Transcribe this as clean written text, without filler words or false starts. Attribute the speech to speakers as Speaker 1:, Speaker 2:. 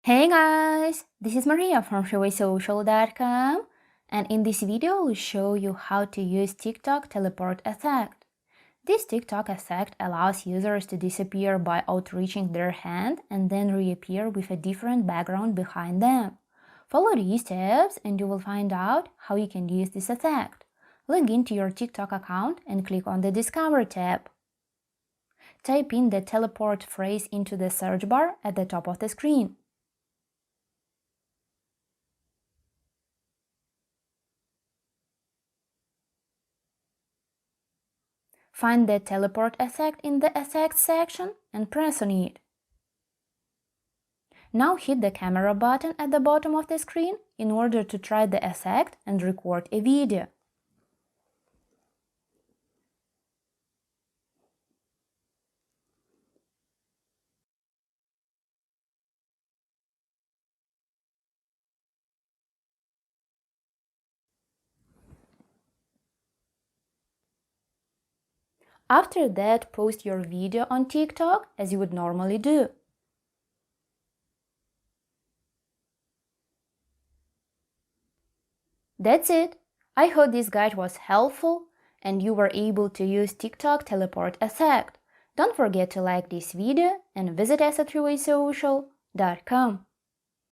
Speaker 1: Hey guys, this is Maria from freewaysocial.com, and in this video I will show you how to use TikTok teleport effect. This TikTok effect allows users to disappear by outreaching their hand and then reappear with a different background behind them. Follow these steps and you will find out how you can use this effect. Log into your TikTok account and click on the Discover tab. Type in the teleport phrase into the search bar at the top of the screen. Find the teleport effect in the effects section and press on it. Now hit the camera button at the bottom of the screen in order to try the effect and record a video. After that, post your video on TikTok as you would normally do. That's it! I hope this guide was helpful and you were able to use TikTok teleport effect. Don't forget to like this video and visit us at freewaysocial.com.